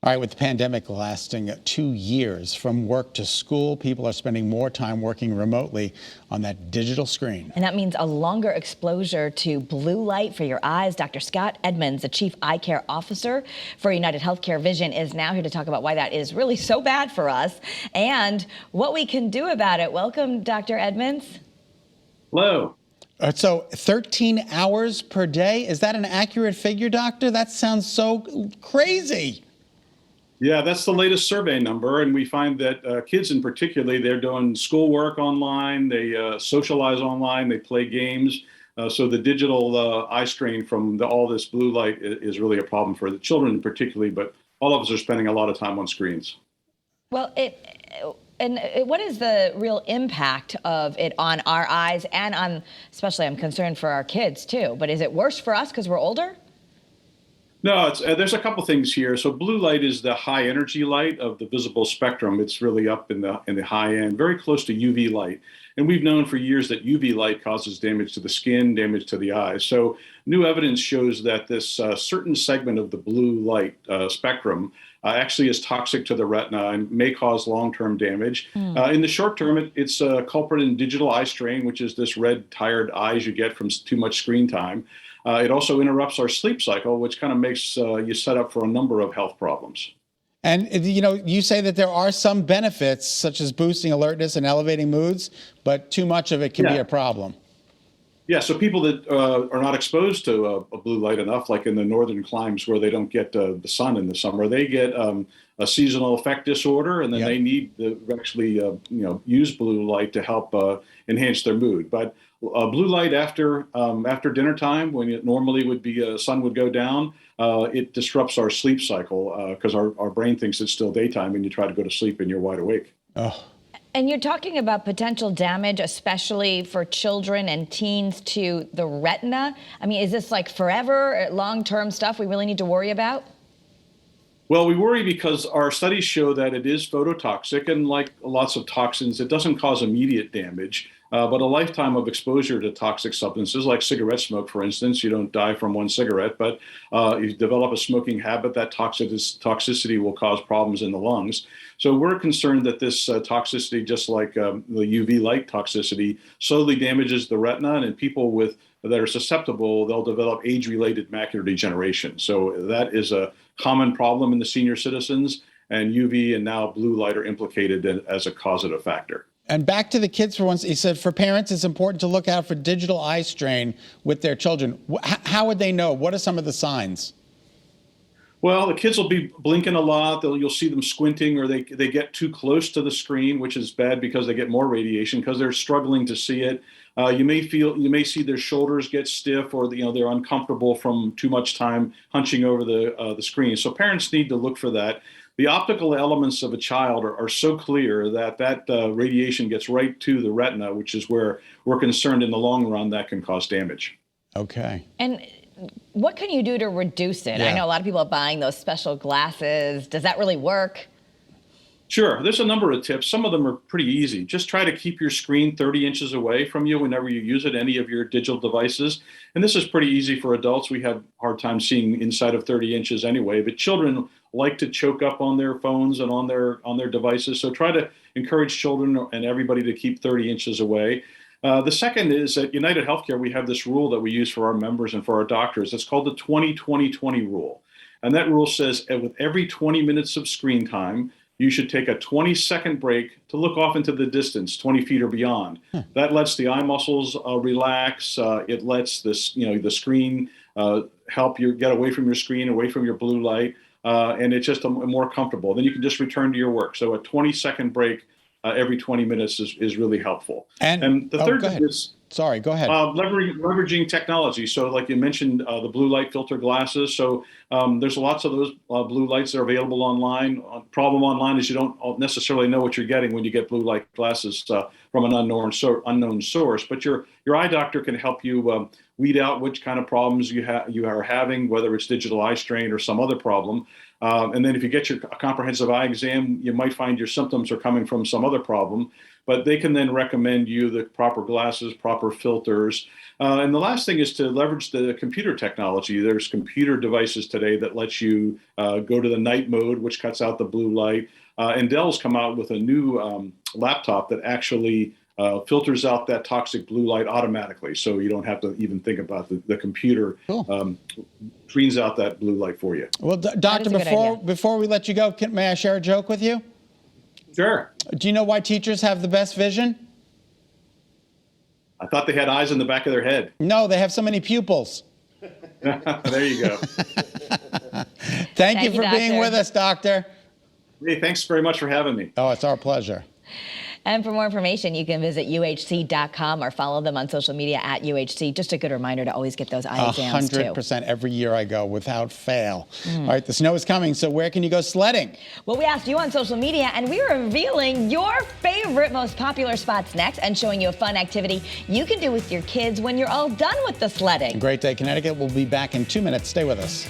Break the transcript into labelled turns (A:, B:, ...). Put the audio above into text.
A: All right, with the pandemic lasting 2 years, from work to school, people are spending more time working remotely on that digital screen.
B: And that means a longer exposure to blue light for your eyes. Dr. Scot Edmonds, the Chief Eye Care Officer for United Healthcare Vision, is now here to talk about why that is really so bad for us and what we can do about it. Welcome, Dr. Edmonds.
C: Hello.
A: So 13 hours per day, is that an accurate figure, doctor? That sounds so crazy.
C: Yeah, that's the latest survey number, and we find that kids in particular, they're doing schoolwork online, they socialize online, they play games. So the digital eye strain from all this blue light is really a problem for the children particularly, but all of us are spending a lot of time on screens.
B: Well, what is the real impact of it on our eyes and on, especially I'm concerned for our kids too, but is it worse for us because we're older?
C: No, there's a couple things here. So blue light is the high energy light of the visible spectrum. It's really up in the high end, very close to UV light. And we've known for years that UV light causes damage to the skin, damage to the eyes. So new evidence shows that this certain segment of the blue light spectrum actually is toxic to the retina and may cause long-term damage. In the short term, it's a culprit in digital eye strain, which is this red, tired eyes you get from too much screen time. It also interrupts our sleep cycle, which kind of makes you set up for a number of health problems.
A: And, you say that there are some benefits, such as boosting alertness and elevating moods, but too much of it can be a problem.
C: Yeah, so people that are not exposed to a blue light enough, like in the northern climes where they don't get the sun in the summer, they get a seasonal affect disorder, and then they need to actually use blue light to help enhance their mood. But blue light after dinner time, when it normally would be sun would go down, it disrupts our sleep cycle because our brain thinks it's still daytime, and you try to go to sleep and you're wide awake.
A: Oh.
B: And you're talking about potential damage, especially for children and teens, to the retina. I mean, is this like forever, long-term stuff we really need to worry about?
C: Well, we worry because our studies show that it is phototoxic, and like lots of toxins, it doesn't cause immediate damage. But a lifetime of exposure to toxic substances like cigarette smoke, for instance, you don't die from one cigarette, but if you develop a smoking habit, that toxicity will cause problems in the lungs. So we're concerned that this toxicity, just like the UV light toxicity, slowly damages the retina, and in people that are susceptible, they'll develop age-related macular degeneration. So that is a common problem in the senior citizens, and UV and now blue light are implicated as a causative factor.
A: And back to the kids for once, he said for parents, it's important to look out for digital eye strain with their children. How would they know? What are some of the signs?
C: Well, the kids will be blinking a lot. You'll see them squinting, or they get too close to the screen, which is bad because they get more radiation because they're struggling to see it. You may see their shoulders get stiff, or they're uncomfortable from too much time hunching over the screen. So parents need to look for that. The optical elements of a child are so clear that radiation gets right to the retina, which is where we're concerned in the long run that can cause damage.
A: Okay.
B: And what can you do to reduce it?
A: Yeah.
B: I know a lot of people are buying those special glasses. Does that really work?
C: Sure. There's a number of tips. Some of them are pretty easy. Just try to keep your screen 30 inches away from you whenever you use it, any of your digital devices. And this is pretty easy for adults. We have a hard time seeing inside of 30 inches anyway, but children like to choke up on their phones and on their devices. So try to encourage children and everybody to keep 30 inches away. The second is at United Healthcare, we have this rule that we use for our members and for our doctors. It's called the 20-20-20 rule. And that rule says with every 20 minutes of screen time, you should take a 20-second break to look off into the distance, 20 feet or beyond. That lets the eye muscles relax. It lets the screen help you get away from your screen, away from your blue light, and it's just more comfortable. Then you can just return to your work. So a 20-second break every 20 minutes is really helpful. And the third thing is
A: Sorry, go ahead.
C: Leveraging technology. So like you mentioned, the blue light filter glasses. So there's lots of those blue lights that are available online. Problem online is you don't necessarily know what you're getting when you get blue light glasses from an unknown source. But your eye doctor can help you weed out which kind of problems you are having, whether it's digital eye strain or some other problem. And then if you get your comprehensive eye exam, you might find your symptoms are coming from some other problem, but they can then recommend you the proper glasses, proper filters. And the last thing is to leverage the computer technology. There's computer devices today that let you go to the night mode, which cuts out the blue light. And Dell's come out with a new laptop that actually filters out that toxic blue light automatically. So you don't have to even think about the computer.
A: Cool.
C: Screens out that blue light for you.
A: Well, Doctor, before we let you go, may I share a joke with you?
C: Sure.
A: Do you know why teachers have the best vision?
C: I thought they had eyes in the back of their head.
A: No, they have so many pupils.
C: There you go.
A: Thank you for
B: Doctor.
A: being with us, Doctor.
C: Hey, thanks very much for having me.
A: Oh, it's our pleasure.
B: And for more information, you can visit uhc.com or follow them on social media at UHC. Just a good reminder to always get those eye exams, too.
A: 100% every year I go without fail. All right, the snow is coming, so where can you go sledding?
B: Well, we asked you on social media, and we are revealing your favorite, most popular spots next and showing you a fun activity you can do with your kids when you're all done with the sledding.
A: Great Day, Connecticut. We'll be back in 2 minutes. Stay with us.